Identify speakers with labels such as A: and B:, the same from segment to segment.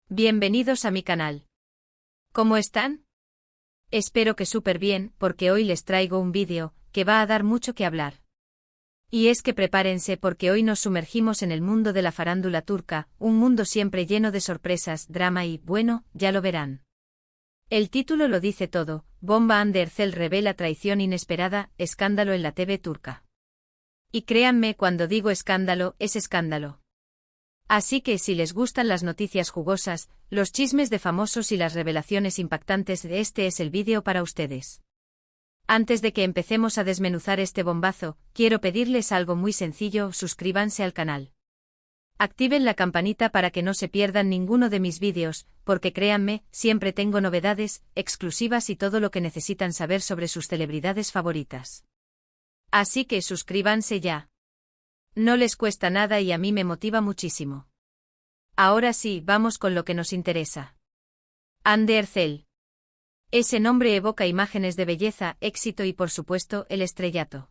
A: Bienvenidos a mi canal. ¿Cómo están? Espero que súper bien, porque hoy les traigo un vídeo que va a dar mucho que hablar. Y es que prepárense porque hoy nos sumergimos en el mundo de la farándula turca, un mundo siempre lleno de sorpresas, drama y, bueno, ya lo verán. El título lo dice todo: Bomba Hande Erçel revela traición inesperada, escándalo en la TV turca. Y créanme, cuando digo escándalo, es escándalo. Así que si les gustan las noticias jugosas, los chismes de famosos y las revelaciones impactantes, este es el vídeo para ustedes. Antes de que empecemos a desmenuzar este bombazo, quiero pedirles algo muy sencillo: suscríbanse al canal. Activen la campanita para que no se pierdan ninguno de mis vídeos, porque créanme, siempre tengo novedades, exclusivas y todo lo que necesitan saber sobre sus celebridades favoritas. Así que suscríbanse ya. No les cuesta nada y a mí me motiva muchísimo. Ahora sí, vamos con lo que nos interesa. Hande Erçel. Ese nombre evoca imágenes de belleza, éxito y por supuesto, el estrellato.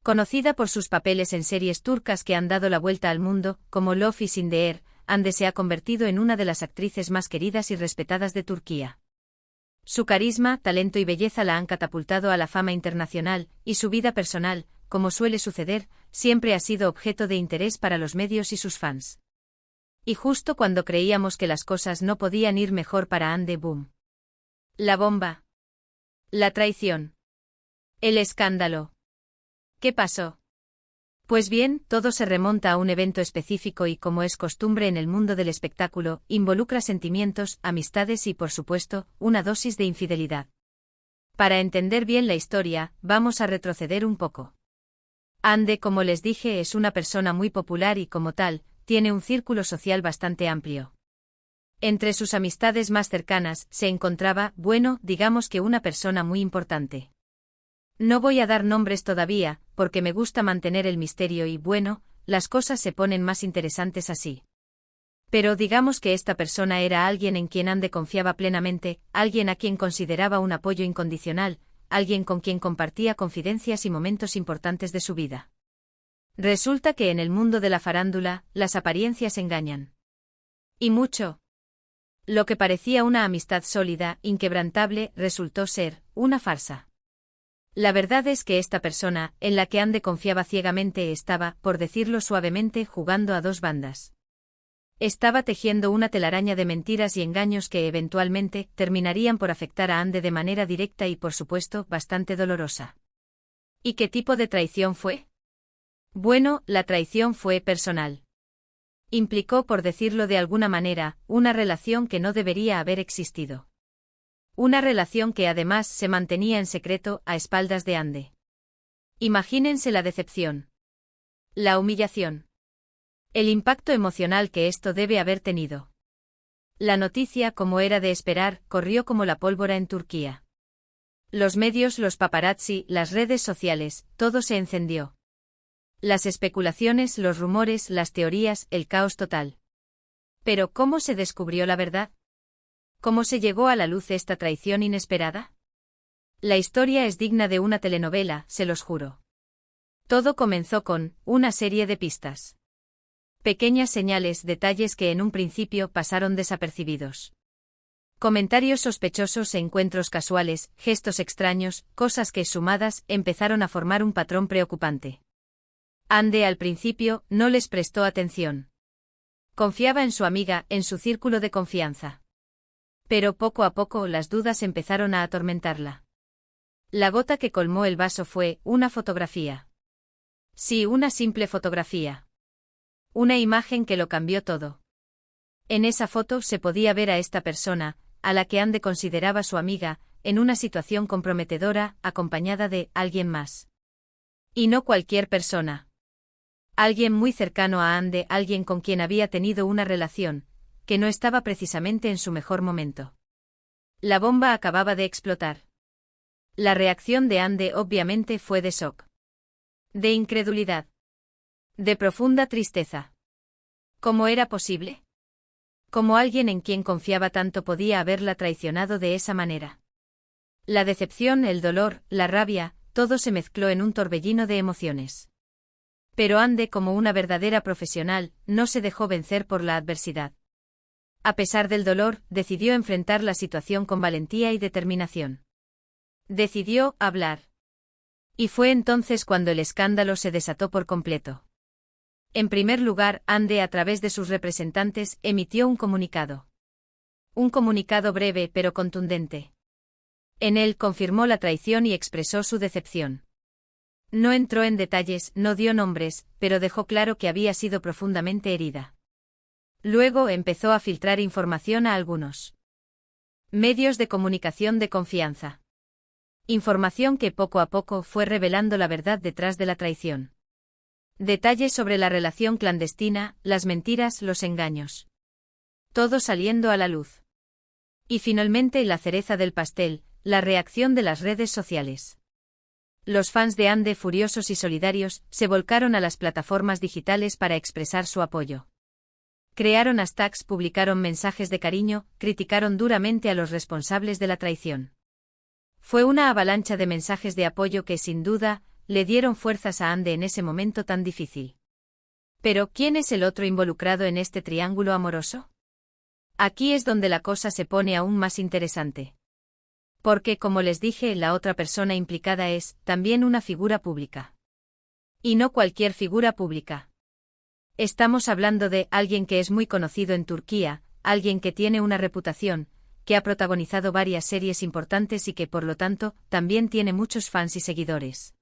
A: Conocida por sus papeles en series turcas que han dado la vuelta al mundo, como Love is in the Air, Hande se ha convertido en una de las actrices más queridas y respetadas de Turquía. Su carisma, talento y belleza la han catapultado a la fama internacional, y su vida personal, como suele suceder, siempre ha sido objeto de interés para los medios y sus fans. Y justo cuando creíamos que las cosas no podían ir mejor para Hande, boom. La bomba. La traición. El escándalo. ¿Qué pasó? Pues bien, todo se remonta a un evento específico y, como es costumbre en el mundo del espectáculo, involucra sentimientos, amistades y, por supuesto, una dosis de infidelidad. Para entender bien la historia, vamos a retroceder un poco. Hande, como les dije, es una persona muy popular y, como tal, tiene un círculo social bastante amplio. Entre sus amistades más cercanas se encontraba, bueno, digamos que una persona muy importante. No voy a dar nombres todavía, porque me gusta mantener el misterio y, bueno, las cosas se ponen más interesantes así. Pero digamos que esta persona era alguien en quien Hande confiaba plenamente, alguien a quien consideraba un apoyo incondicional, alguien con quien compartía confidencias y momentos importantes de su vida. Resulta que en el mundo de la farándula, las apariencias engañan. Y mucho. Lo que parecía una amistad sólida, inquebrantable, resultó ser una farsa. La verdad es que esta persona, en la que Hande confiaba ciegamente, estaba, por decirlo suavemente, jugando a dos bandas. Estaba tejiendo una telaraña de mentiras y engaños que eventualmente terminarían por afectar a Hande de manera directa y, por supuesto, bastante dolorosa. ¿Y qué tipo de traición fue? Bueno, la traición fue personal. Implicó, por decirlo de alguna manera, una relación que no debería haber existido. Una relación que además se mantenía en secreto, a espaldas de Hande. Imagínense la decepción. La humillación. El impacto emocional que esto debe haber tenido. La noticia, como era de esperar, corrió como la pólvora en Turquía. Los medios, los paparazzi, las redes sociales, todo se encendió. Las especulaciones, los rumores, las teorías, el caos total. Pero ¿cómo se descubrió la verdad? ¿Cómo se llegó a la luz esta traición inesperada? La historia es digna de una telenovela, se los juro. Todo comenzó con una serie de pistas. Pequeñas señales, detalles que en un principio pasaron desapercibidos. Comentarios sospechosos, encuentros casuales, gestos extraños, cosas que, sumadas, empezaron a formar un patrón preocupante. Hande al principio no les prestó atención. Confiaba en su amiga, en su círculo de confianza. Pero poco a poco las dudas empezaron a atormentarla. La gota que colmó el vaso fue una fotografía. Sí, una simple fotografía. Una imagen que lo cambió todo. En esa foto se podía ver a esta persona, a la que Hande consideraba su amiga, en una situación comprometedora, acompañada de alguien más. Y no cualquier persona. Alguien muy cercano a Hande, alguien con quien había tenido una relación, que no estaba precisamente en su mejor momento. La bomba acababa de explotar. La reacción de Hande obviamente fue de shock. De incredulidad. De profunda tristeza. ¿Cómo era posible? ¿Cómo alguien en quien confiaba tanto podía haberla traicionado de esa manera? La decepción, el dolor, la rabia, todo se mezcló en un torbellino de emociones. Pero Hande, como una verdadera profesional, no se dejó vencer por la adversidad. A pesar del dolor, decidió enfrentar la situación con valentía y determinación. Decidió hablar. Y fue entonces cuando el escándalo se desató por completo. En primer lugar, Ande, a través de sus representantes, emitió un comunicado. Un comunicado breve pero contundente. En él confirmó la traición y expresó su decepción. No entró en detalles, no dio nombres, pero dejó claro que había sido profundamente herida. Luego empezó a filtrar información a algunos medios de comunicación de confianza. Información que poco a poco fue revelando la verdad detrás de la traición. Detalles sobre la relación clandestina, las mentiras, los engaños. Todo saliendo a la luz. Y finalmente la cereza del pastel, la reacción de las redes sociales. Los fans de Ande, furiosos y solidarios, se volcaron a las plataformas digitales para expresar su apoyo. Crearon hashtags, publicaron mensajes de cariño, criticaron duramente a los responsables de la traición. Fue una avalancha de mensajes de apoyo que, sin duda, le dieron fuerzas a Ande en ese momento tan difícil. Pero, ¿quién es el otro involucrado en este triángulo amoroso? Aquí es donde la cosa se pone aún más interesante. Porque, como les dije, la otra persona implicada es, también, una figura pública. Y no cualquier figura pública. Estamos hablando de alguien que es muy conocido en Turquía, alguien que tiene una reputación, que ha protagonizado varias series importantes y que, por lo tanto, también tiene muchos fans y seguidores.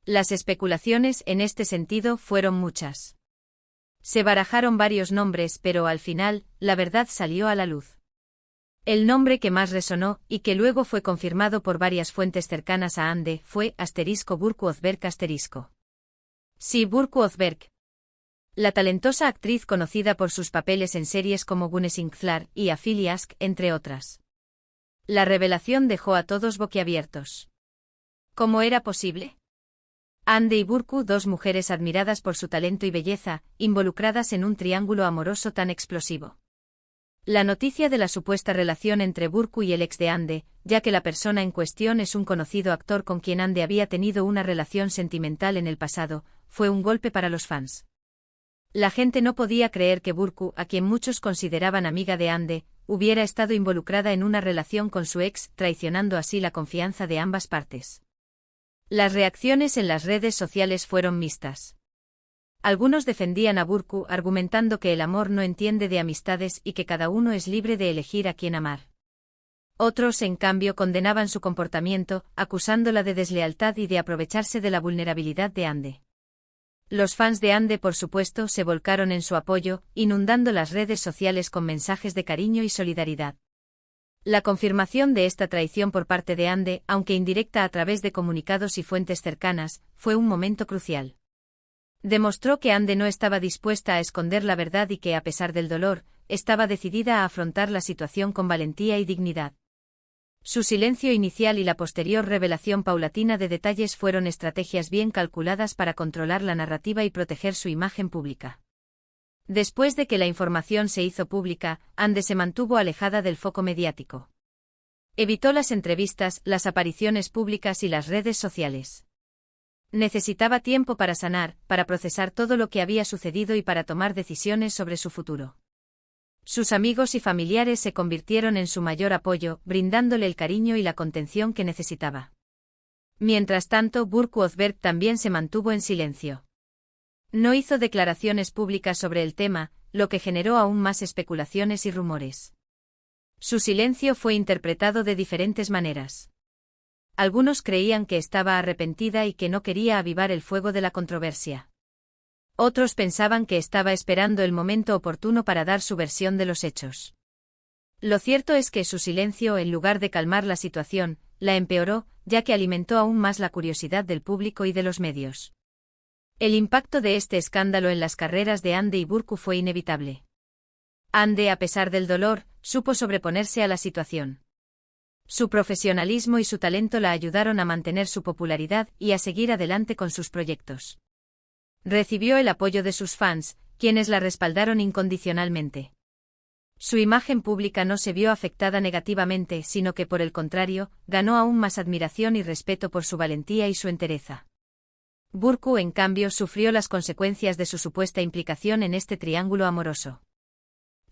A: Las especulaciones en este sentido fueron muchas. Se barajaron varios nombres, pero al final, la verdad salió a la luz. El nombre que más resonó, y que luego fue confirmado por varias fuentes cercanas a Ande, fue Burcu Özberk. Sí, Burcu Özberk. La talentosa actriz conocida por sus papeles en series como Güneşinkler y Afili Aşk, entre otras. La revelación dejó a todos boquiabiertos. ¿Cómo era posible? Ande y Burcu, dos mujeres admiradas por su talento y belleza, involucradas en un triángulo amoroso tan explosivo. La noticia de la supuesta relación entre Burcu y el ex de Ande, ya que la persona en cuestión es un conocido actor con quien Ande había tenido una relación sentimental en el pasado, fue un golpe para los fans. La gente no podía creer que Burcu, a quien muchos consideraban amiga de Ande, hubiera estado involucrada en una relación con su ex, traicionando así la confianza de ambas partes. Las reacciones en las redes sociales fueron mixtas. Algunos defendían a Burcu argumentando que el amor no entiende de amistades y que cada uno es libre de elegir a quién amar. Otros, en cambio, condenaban su comportamiento, acusándola de deslealtad y de aprovecharse de la vulnerabilidad de Ande. Los fans de Ande, por supuesto, se volcaron en su apoyo, inundando las redes sociales con mensajes de cariño y solidaridad. La confirmación de esta traición por parte de Ande, aunque indirecta a través de comunicados y fuentes cercanas, fue un momento crucial. Demostró que Ande no estaba dispuesta a esconder la verdad y que, a pesar del dolor, estaba decidida a afrontar la situación con valentía y dignidad. Su silencio inicial y la posterior revelación paulatina de detalles fueron estrategias bien calculadas para controlar la narrativa y proteger su imagen pública. Después de que la información se hizo pública, Ande se mantuvo alejada del foco mediático. Evitó las entrevistas, las apariciones públicas y las redes sociales. Necesitaba tiempo para sanar, para procesar todo lo que había sucedido y para tomar decisiones sobre su futuro. Sus amigos y familiares se convirtieron en su mayor apoyo, brindándole el cariño y la contención que necesitaba. Mientras tanto, Burcu Özberk también se mantuvo en silencio. No hizo declaraciones públicas sobre el tema, lo que generó aún más especulaciones y rumores. Su silencio fue interpretado de diferentes maneras. Algunos creían que estaba arrepentida y que no quería avivar el fuego de la controversia. Otros pensaban que estaba esperando el momento oportuno para dar su versión de los hechos. Lo cierto es que su silencio, en lugar de calmar la situación, la empeoró, ya que alimentó aún más la curiosidad del público y de los medios. El impacto de este escándalo en las carreras de Ande y Burcu fue inevitable. Ande, a pesar del dolor, supo sobreponerse a la situación. Su profesionalismo y su talento la ayudaron a mantener su popularidad y a seguir adelante con sus proyectos. Recibió el apoyo de sus fans, quienes la respaldaron incondicionalmente. Su imagen pública no se vio afectada negativamente, sino que, por el contrario, ganó aún más admiración y respeto por su valentía y su entereza. Burcu, en cambio, sufrió las consecuencias de su supuesta implicación en este triángulo amoroso.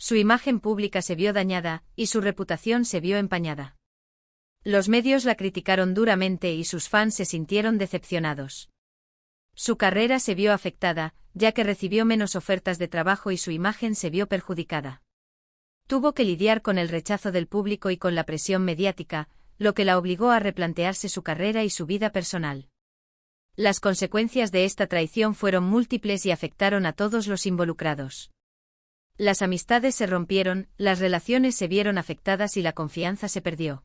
A: Su imagen pública se vio dañada, y su reputación se vio empañada. Los medios la criticaron duramente y sus fans se sintieron decepcionados. Su carrera se vio afectada, ya que recibió menos ofertas de trabajo y su imagen se vio perjudicada. Tuvo que lidiar con el rechazo del público y con la presión mediática, lo que la obligó a replantearse su carrera y su vida personal. Las consecuencias de esta traición fueron múltiples y afectaron a todos los involucrados. Las amistades se rompieron, las relaciones se vieron afectadas y la confianza se perdió.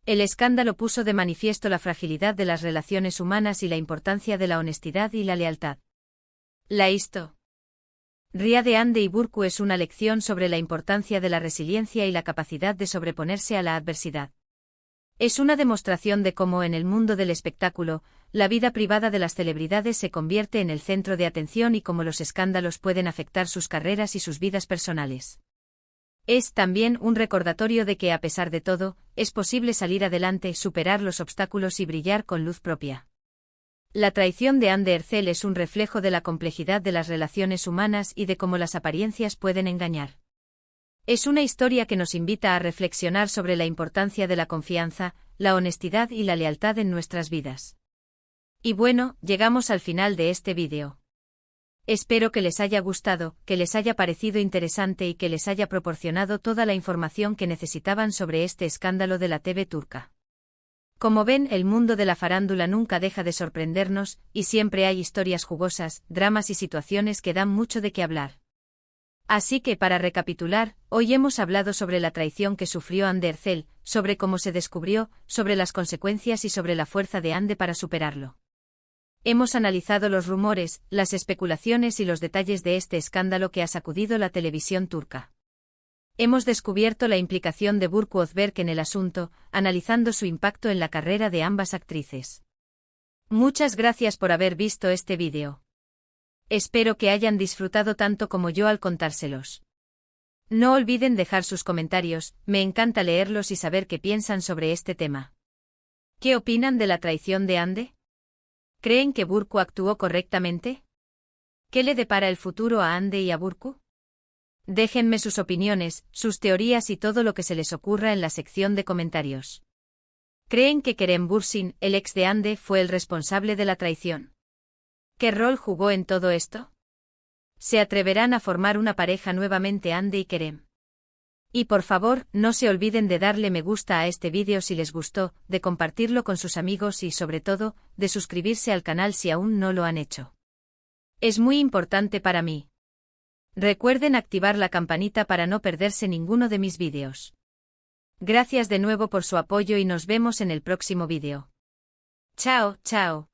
A: El escándalo puso de manifiesto la fragilidad de las relaciones humanas y la importancia de la honestidad y la lealtad. La historia de Ande y Burcu es una lección sobre la importancia de la resiliencia y la capacidad de sobreponerse a la adversidad. Es una demostración de cómo en el mundo del espectáculo, la vida privada de las celebridades se convierte en el centro de atención y cómo los escándalos pueden afectar sus carreras y sus vidas personales. Es también un recordatorio de que a pesar de todo, es posible salir adelante, superar los obstáculos y brillar con luz propia. La traición de Ande Ercel es un reflejo de la complejidad de las relaciones humanas y de cómo las apariencias pueden engañar. Es una historia que nos invita a reflexionar sobre la importancia de la confianza, la honestidad y la lealtad en nuestras vidas. Y bueno, llegamos al final de este vídeo. Espero que les haya gustado, que les haya parecido interesante y que les haya proporcionado toda la información que necesitaban sobre este escándalo de la TV turca. Como ven, el mundo de la farándula nunca deja de sorprendernos, y siempre hay historias jugosas, dramas y situaciones que dan mucho de qué hablar. Así que para recapitular, hoy hemos hablado sobre la traición que sufrió Ande Ercel, sobre cómo se descubrió, sobre las consecuencias y sobre la fuerza de Ande para superarlo. Hemos analizado los rumores, las especulaciones y los detalles de este escándalo que ha sacudido la televisión turca. Hemos descubierto la implicación de Burcu Özberk en el asunto, analizando su impacto en la carrera de ambas actrices. Muchas gracias por haber visto este vídeo. Espero que hayan disfrutado tanto como yo al contárselos. No olviden dejar sus comentarios, me encanta leerlos y saber qué piensan sobre este tema. ¿Qué opinan de la traición de Ande? ¿Creen que Burcu actuó correctamente? ¿Qué le depara el futuro a Ande y a Burcu? Déjenme sus opiniones, sus teorías y todo lo que se les ocurra en la sección de comentarios. ¿Creen que Kerem Bürsin, el ex de Ande, fue el responsable de la traición? ¿Qué rol jugó en todo esto? ¿Se atreverán a formar una pareja nuevamente Ande y Kerem? Y por favor, no se olviden de darle me gusta a este vídeo si les gustó, de compartirlo con sus amigos y sobre todo, de suscribirse al canal si aún no lo han hecho. Es muy importante para mí. Recuerden activar la campanita para no perderse ninguno de mis vídeos. Gracias de nuevo por su apoyo y nos vemos en el próximo vídeo. Chao, chao.